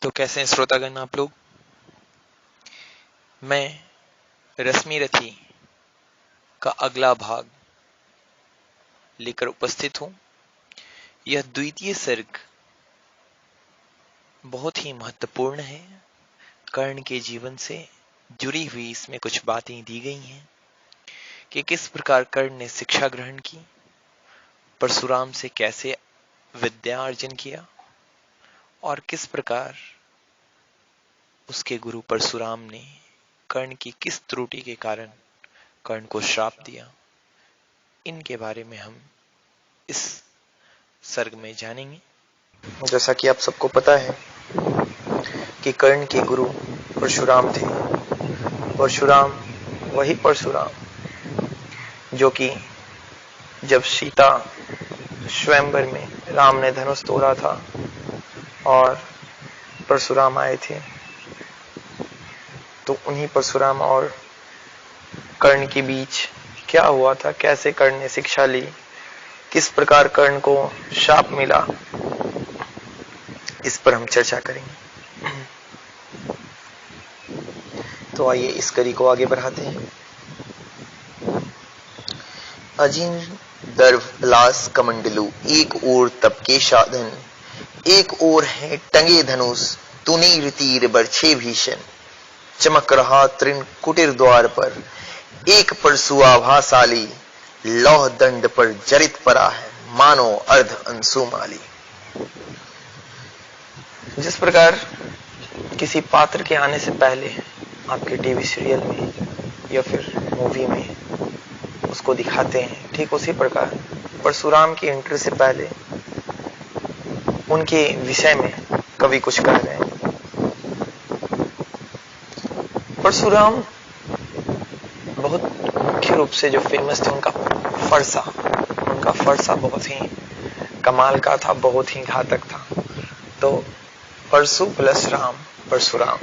तो कैसे हैं श्रोतागण आप लोग। मैं रश्मि रथी का अगला भाग लेकर उपस्थित हूं। यह द्वितीय सर्ग बहुत ही महत्वपूर्ण है। कर्ण के जीवन से जुड़ी हुई इसमें कुछ बातें दी गई हैं कि किस प्रकार कर्ण ने शिक्षा ग्रहण की, परशुराम से कैसे विद्या अर्जन किया और किस प्रकार उसके गुरु परशुराम ने कर्ण की किस त्रुटि के कारण कर्ण को श्राप दिया। इनके बारे में हम इस सर्ग में जानेंगे। जैसा कि आप सबको पता है कि कर्ण के गुरु परशुराम थे। परशुराम वही परशुराम जो कि जब सीता स्वयंवर में राम ने धनुष तोड़ा था और परशुराम आए थे, तो उन्हीं परशुराम और कर्ण के बीच क्या हुआ था, कैसे कर्ण ने शिक्षा ली, किस प्रकार कर्ण को शाप मिला, इस पर हम चर्चा करेंगे। तो आइए इस कड़ी को आगे बढ़ाते हैं। अजिन दर्भ पलास कमंडलू, एक ओर तप के साधन, एक ओर है टंगे धनुष, तुनीर तीर बरछे भीषण, चमक रहा तृण कुटीर द्वार पर, एक परशु आभाशाली, लौह दंड पर जरित परा है, मानो अर्ध अंशुमाली। जिस प्रकार किसी पात्र के आने से पहले आपके टीवी सीरियल में या फिर मूवी में उसको दिखाते हैं, ठीक उसी प्रकार परशुराम की एंट्री से पहले उनके विषय में कवि कुछ कह रहे हैं। परशुराम बहुत मुख्य रूप से जो फेमस थे, उनका फरसा बहुत ही कमाल का था, बहुत ही घातक था। तो परशु प्लस राम, परशुराम।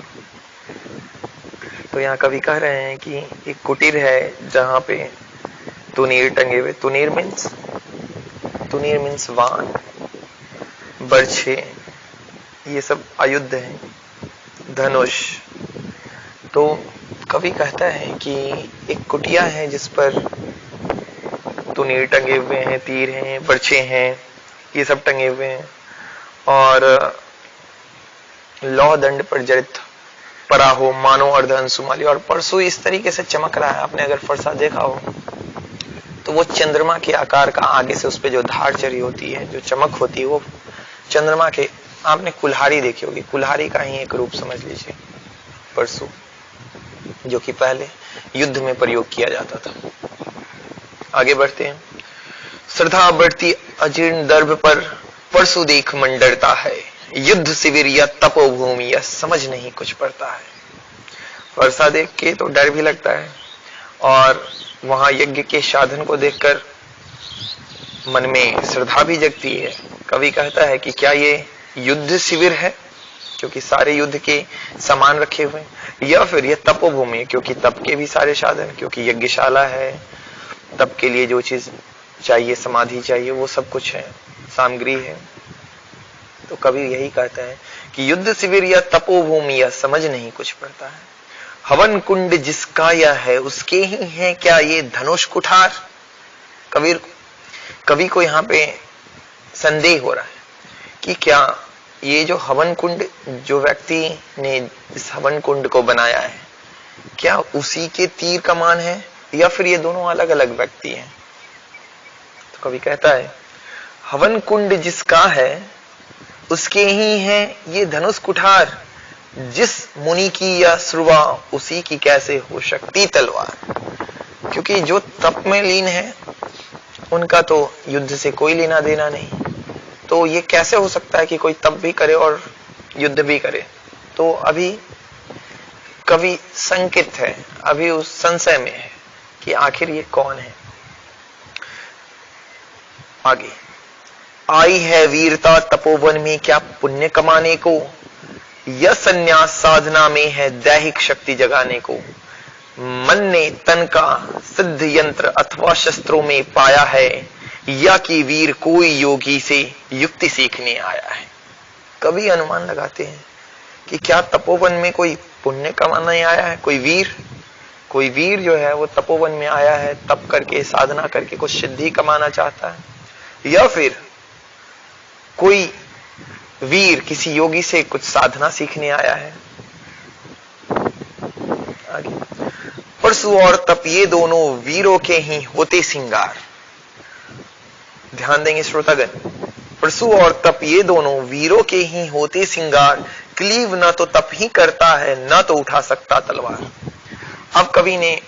तो यहाँ कवि कह रहे हैं कि एक कुटीर है जहां पे तुनीर टंगे हुए, तुनीर मीन्स वान, बरछे, ये सब आयुध है, धनुष। तो कवि कहता है कि एक कुटिया है जिस पर तुनीर टंगे हुए हैं, तीर हैं, बरछे हैं, ये सब टंगे हुए हैं, और लौह दंड पर जरित परा हो, मानो अर्ध अंशुमाली। और परशु इस तरीके से चमक रहा है, आपने अगर फरसा देखा हो तो वो चंद्रमा के आकार का, आगे से उस पे जो धार चढ़ी होती है, जो चमक होती है, वो चंद्रमा के, आपने कुल्हाड़ी देखी होगी, कुल्हाड़ी का ही एक रूप समझ लीजिए परशु, जो कि पहले युद्ध में प्रयोग किया जाता था। आगे बढ़ते हैं। श्रद्धा बढ़ती अजीर्ण दर्भ पर, परशु देख मंडरता है, युद्ध शिविर या तपोभूमि या समझ नहीं कुछ पड़ता है। वर्षा देख के तो डर भी लगता है, और वहां यज्ञ के साधन को देखकर मन में श्रद्धा भी जगती है। कवि कहता है कि क्या ये युद्ध शिविर है, क्योंकि सारे युद्ध के सामान रखे हुए, या फिर यह तपोभूमि है, क्योंकि तप के भी सारे साधन, क्योंकि यज्ञशाला है, तप के लिए जो चीज चाहिए, समाधि चाहिए, वो सब कुछ है, सामग्री है। तो कवि यही कहता है कि युद्ध शिविर या तपोभूमि या समझ नहीं कुछ पड़ता है। हवन कुंड जिसका यह है, उसके ही है क्या ये धनुष कुठार। कवि को यहाँ पे संदेह हो रहा है कि क्या ये जो हवन कुंड, जो व्यक्ति ने इस हवन कुंड को बनाया है, क्या उसी के तीर कमान है या फिर ये दोनों अलग अलग व्यक्ति हैं। तो कवि कहता है हवन कुंड जिसका है उसके ही है ये धनुष कुठार, जिस मुनि की या श्रुवा उसी की कैसे हो शक्ति तलवार। क्योंकि जो तप में लीन है उनका तो युद्ध से कोई लेना देना नहीं, तो ये कैसे हो सकता है कि कोई तप भी करे और युद्ध भी करे। तो अभी कवि संकित है, अभी उस संशय में है कि आखिर ये कौन है। आगे, आई है वीरता तपोवन में क्या पुण्य कमाने को, यह संन्यास साधना में है दैहिक शक्ति जगाने को। मन ने तन का सिद्ध यंत्र अथवा शस्त्रों में पाया है, या कि वीर कोई योगी से युक्ति सीखने आया है। कवि अनुमान लगाते हैं कि क्या तपोवन में कोई पुण्य कमाने आया है, कोई वीर जो है वो तपोवन में आया है, तप करके साधना करके कुछ सिद्धि कमाना चाहता है, या फिर कोई वीर किसी योगी से कुछ साधना सीखने आया है। आगे, परशु और तप ये दोनों वीरों के ही होते सिंगार। ध्यान देंगे श्रोतागण, परशु और तप ये दोनों वीरों के ही होते सिंगार, क्लीव न तो तप ही करता है न तो उठा सकता तलवार। अब कवि ने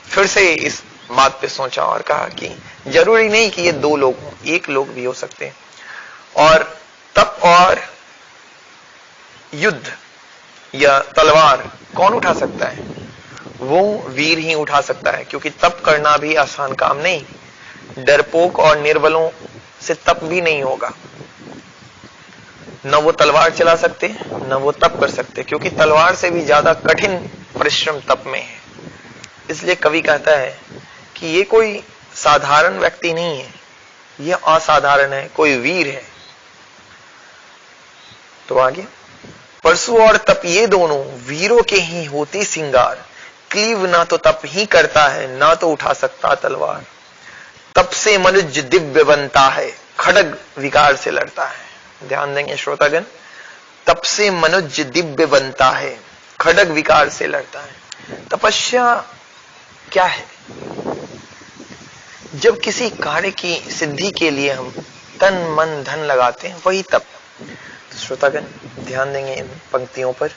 फिर से इस बात पे सोचा और कहा कि जरूरी नहीं कि ये दो लोग हों, एक लोग भी हो सकते हैं, और तप और युद्ध या तलवार कौन उठा सकता है? वो वीर ही उठा सकता है, क्योंकि तप करना भी आसान काम नहीं, डरपोक और निर्बलों से तप भी नहीं होगा। न वो तलवार चला सकते न वो तप कर सकते, क्योंकि तलवार से भी ज्यादा कठिन परिश्रम तप में है। इसलिए कवि कहता है कि ये कोई साधारण व्यक्ति नहीं है, ये असाधारण है, कोई वीर है। तो आगे, परशु और तप ये दोनों वीरों के ही होते सिंगार, क्लीव ना तो तप ही करता है ना तो उठा सकता तलवार। तप से मनुष्य दिव्य बनता है, खड्ग विकार से लड़ता है। ध्यान देंगे श्रोतागण, तप से मनुष्य दिव्य बनता है, खड्ग विकार से लड़ता है। तपस्या क्या है? जब किसी कार्य की सिद्धि के लिए हम तन मन धन लगाते हैं, वही तप। श्रोतागण ध्यान देंगे इन पंक्तियों पर।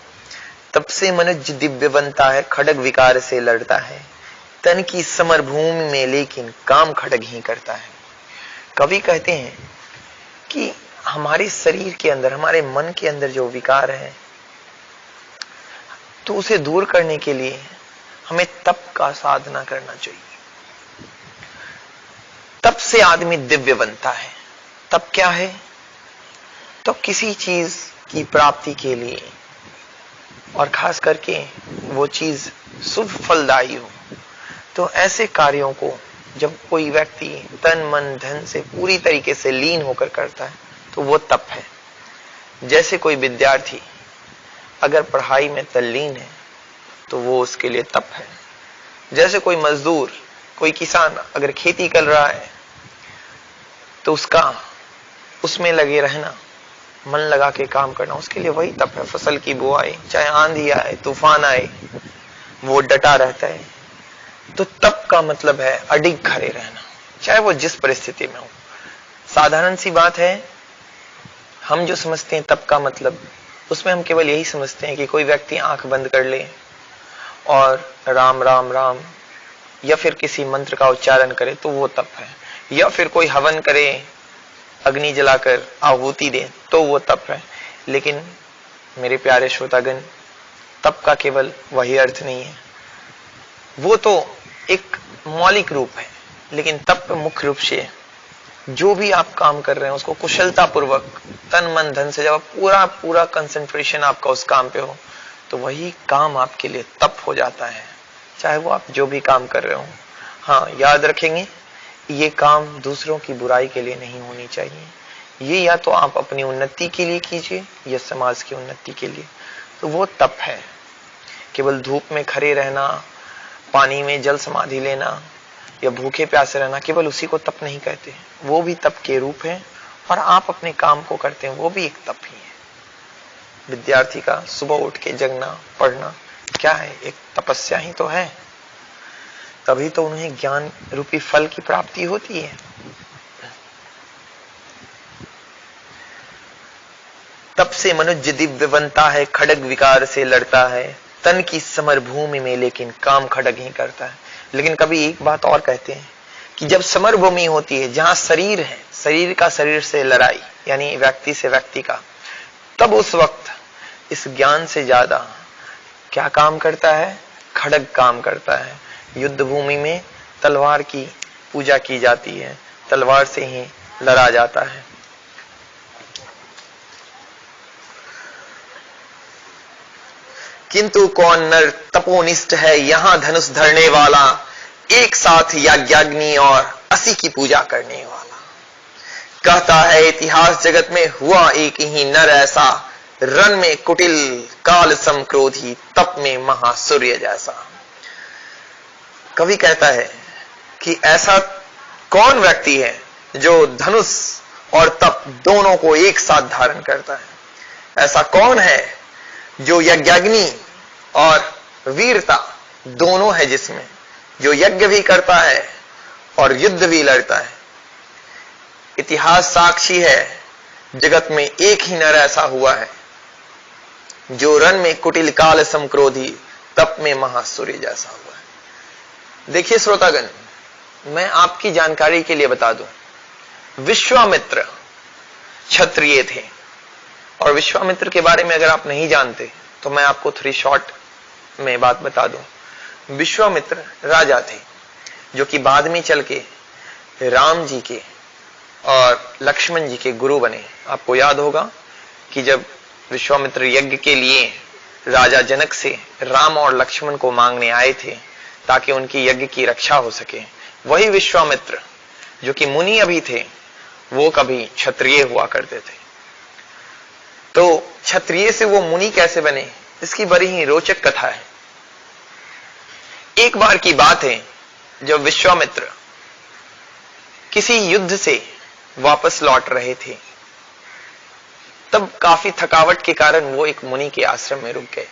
तप से मनुष्य दिव्य बनता है, खड्ग विकार से लड़ता है, तन की समर भूमि में लेकिन काम खड्ग ही करता है। कवि कहते हैं कि हमारे शरीर के अंदर, हमारे मन के अंदर जो विकार है, तो उसे दूर करने के लिए हमें तप का साधना करना चाहिए। तप से आदमी दिव्य बनता है। तप क्या है? तो किसी चीज की प्राप्ति के लिए, और खास करके वो चीज शुभ फलदायी हो, तो ऐसे कार्यों को जब कोई व्यक्ति तन मन धन से पूरी तरीके से लीन होकर करता है, तो वो तप है। जैसे कोई विद्यार्थी अगर पढ़ाई में तल्लीन है, तो वो उसके लिए तप है। जैसे कोई मजदूर, कोई किसान अगर खेती कर रहा है, तो उसमें लगे रहना, मन लगा के काम करना, उसके लिए वही तप है। फसल की बुआई, चाहे आंधी आए तूफान आए, वो डटा रहता है। तो तप का मतलब है अडिग खड़े रहना, चाहे वो जिस परिस्थिति में हो। साधारण सी बात है, हम जो समझते हैं तप का मतलब, उसमें हम केवल यही समझते हैं कि कोई व्यक्ति आंख बंद कर ले और राम राम राम या फिर किसी मंत्र का उच्चारण करे, तो वो तप है। या फिर कोई हवन करे, अग्नि जलाकर आहुति दे, तो वो तप है। लेकिन मेरे प्यारे श्रोतागण, तप का केवल वही अर्थ नहीं है, वो तो एक मौलिक रूप है। लेकिन तप मुख्य रूप से जो भी आप काम कर रहे हैं उसको कुशलता पूर्वक तन मन धन से, जब पूरा कंसंट्रेशन आपका उस काम पे हो, तो वही काम आपके लिए तप हो जाता है, चाहे वो आप जो भी काम कर रहे हो। हाँ, याद रखेंगे, ये काम दूसरों की बुराई के लिए नहीं होनी चाहिए। ये या तो आप अपनी उन्नति के लिए कीजिए या समाज की उन्नति के लिए, तो वो तप है। केवल धूप में खड़े रहना, पानी में जल समाधि लेना या भूखे प्यासे रहना, केवल उसी को तप नहीं कहते, वो भी तप के रूप है। और आप अपने काम को करते हैं, वो भी एक तप ही है। विद्यार्थी का सुबह उठ के जगना, पढ़ना क्या है? एक तपस्या ही तो है। तभी तो उन्हें ज्ञान रूपी फल की प्राप्ति होती है। तप से मनुष्य दिव्य बनता है, खड्ग विकार से लड़ता है, तन की समर भूमि में लेकिन काम खड्ग ही करता है। लेकिन कभी एक बात और कहते हैं कि जब समर भूमि होती है, जहां शरीर है, शरीर का शरीर से लड़ाई, यानी व्यक्ति से व्यक्ति का, तब उस वक्त इस ज्ञान से ज्यादा क्या काम करता है? खड्ग काम करता है। युद्ध भूमि में तलवार की पूजा की जाती है, तलवार से ही लड़ा जाता है। किंतु कौन नर तपोनिष्ठ है यहां धनुष धरने वाला, एक साथ यज्ञाग्नि और असी की पूजा करने वाला। कहता है इतिहास जगत में हुआ एक ही नर ऐसा, रन में कुटिल काल सम क्रोधी, तप में महासूर्य जैसा। कवि कहता है कि ऐसा कौन व्यक्ति है जो धनुष और तप दोनों को एक साथ धारण करता है। ऐसा कौन है जो यज्ञाग्नि और वीरता दोनों है जिसमें, जो यज्ञ भी करता है और युद्ध भी लड़ता है। इतिहास साक्षी है, जगत में एक ही नर ऐसा हुआ है जो रन में कुटिल काल सम क्रोधी, तप में महासूर्य जैसा हुआ है। देखिए श्रोतागण, मैं आपकी जानकारी के लिए बता दूं, विश्वामित्र क्षत्रिय थे। और विश्वामित्र के बारे में अगर आप नहीं जानते तो मैं आपको थोड़ी शॉर्ट में बात बता दूं। विश्वामित्र राजा थे जो कि बाद में चल के राम जी के और लक्ष्मण जी के गुरु बने। आपको याद होगा कि जब विश्वामित्र यज्ञ के लिए राजा जनक से राम और लक्ष्मण को मांगने आए थे ताकि उनकी यज्ञ की रक्षा हो सके, वही विश्वामित्र जो कि मुनि अभी थे वो कभी क्षत्रिय हुआ करते थे। तो क्षत्रिय से वो मुनि कैसे बने, इसकी बड़ी ही रोचक कथा है। एक बार की बात है जब विश्वामित्र किसी युद्ध से वापस लौट रहे थे, तब काफी थकावट के कारण वो एक मुनि के आश्रम में रुक गए।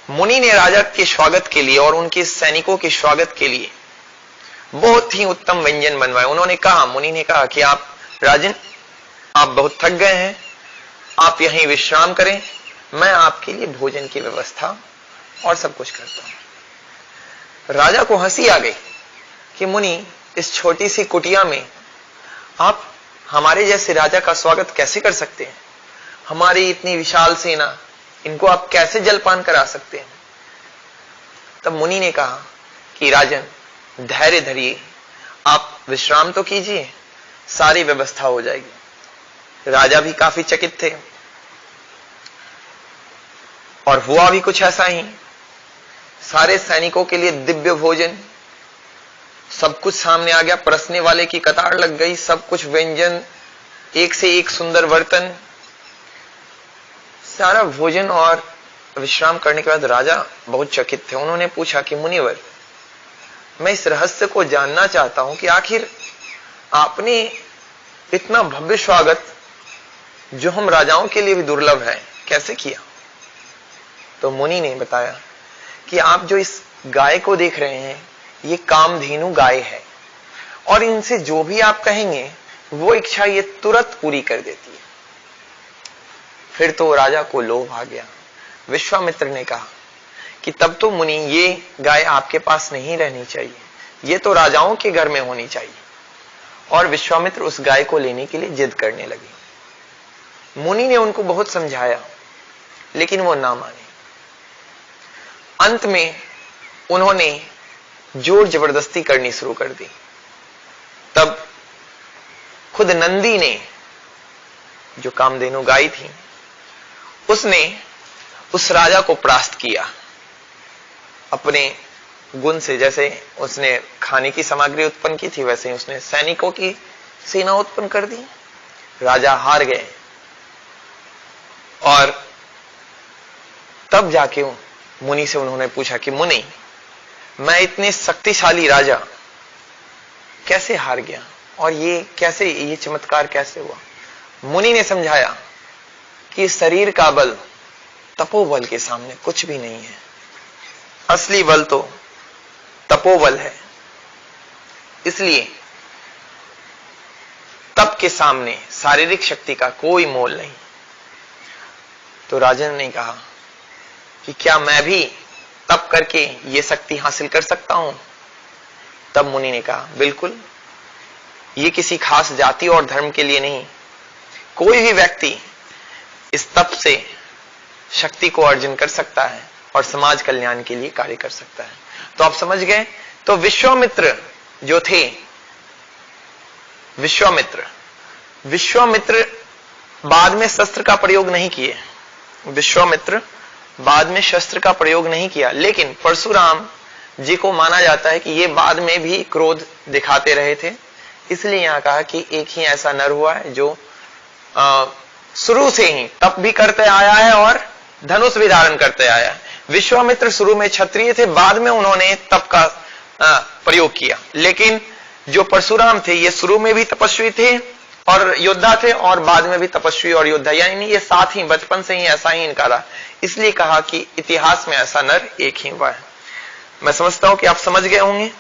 मुनि ने राजा के स्वागत के लिए और उनके सैनिकों के स्वागत के लिए बहुत ही उत्तम व्यंजन बनवाए। उन्होंने कहा, मुनि ने कहा कि आप राजन, आप बहुत थक गए हैं, आप यहीं विश्राम करें, मैं आपके लिए भोजन की व्यवस्था और सब कुछ करता हूं। राजा को हंसी आ गई कि मुनि, इस छोटी सी कुटिया में आप हमारे जैसे राजा का स्वागत कैसे कर सकते हैं? हमारी इतनी विशाल सेना, इनको आप कैसे जलपान करा सकते हैं? तब मुनि ने कहा कि राजन, धैर्य धरिए, आप विश्राम तो कीजिए, सारी व्यवस्था हो जाएगी। राजा भी काफी चकित थे और हुआ भी कुछ ऐसा ही। सारे सैनिकों के लिए दिव्य भोजन, सब कुछ सामने आ गया, परसने वाले की कतार लग गई, सब कुछ व्यंजन, एक से एक सुंदर बर्तन, सारा भोजन। और विश्राम करने के बाद राजा बहुत चकित थे। उन्होंने पूछा कि मुनिवर, मैं इस रहस्य को जानना चाहता हूं कि आखिर आपने इतना भव्य स्वागत, जो हम राजाओं के लिए भी दुर्लभ है, कैसे किया? तो मुनि ने बताया कि आप जो इस गाय को देख रहे हैं, ये कामधेनु गाय है और इनसे जो भी आप कहेंगे वो इच्छा ये तुरंत पूरी कर देती है। फिर तो राजा को लोभ आ गया। विश्वामित्र ने कहा कि तब तो मुनि, ये गाय आपके पास नहीं रहनी चाहिए, ये तो राजाओं के घर में होनी चाहिए। और विश्वामित्र उस गाय को लेने के लिए जिद करने लगे। मुनि ने उनको बहुत समझाया लेकिन वो ना माने। अंत में उन्होंने जोर जबरदस्ती करनी शुरू कर दी। तब खुद नंदी ने, जो कामधेनु गाय थी, उसने उस राजा को परास्त किया अपने गुण से। जैसे उसने खाने की सामग्री उत्पन्न की थी, वैसे ही उसने सैनिकों की सेना उत्पन्न कर दी। राजा हार गए और तब जाके मुनि से उन्होंने पूछा कि मुनि, मैं इतने शक्तिशाली राजा कैसे हार गया और ये कैसे, ये चमत्कार कैसे हुआ? मुनि ने समझाया कि शरीर का बल तपोबल के सामने कुछ भी नहीं है। असली बल तो तपोबल है, इसलिए तप के सामने शारीरिक शक्ति का कोई मोल नहीं। तो राजन ने कहा कि क्या मैं भी तप करके ये शक्ति हासिल कर सकता हूं? तब मुनि ने कहा, बिल्कुल, ये किसी खास जाति और धर्म के लिए नहीं, कोई भी व्यक्ति इस तप से शक्ति को अर्जन कर सकता है और समाज कल्याण के लिए कार्य कर सकता है। तो आप समझ गए। तो विश्वामित्र जो थे, विश्वामित्र बाद में शस्त्र का प्रयोग नहीं किए। विश्वामित्र बाद में शस्त्र का प्रयोग नहीं किया, लेकिन परशुराम जी को माना जाता है कि ये बाद में भी क्रोध दिखाते रहे थे। इसलिए यहां कहा कि एक ही ऐसा नर हुआ है जो शुरू से ही तप भी करते आया है और धनुष भी धारण करते आया है। विश्वामित्र शुरू में क्षत्रिय थे, बाद में उन्होंने तप का प्रयोग किया। लेकिन जो परशुराम थे ये शुरू में भी तपस्वी थे और योद्धा थे और बाद में भी तपस्वी और योद्धा, यानी ये साथ ही बचपन से ही ऐसा ही इनका रहा। इसलिए कहा कि इतिहास में ऐसा नर एक ही हुआ है। मैं समझता हूं कि आप समझ गए होंगे।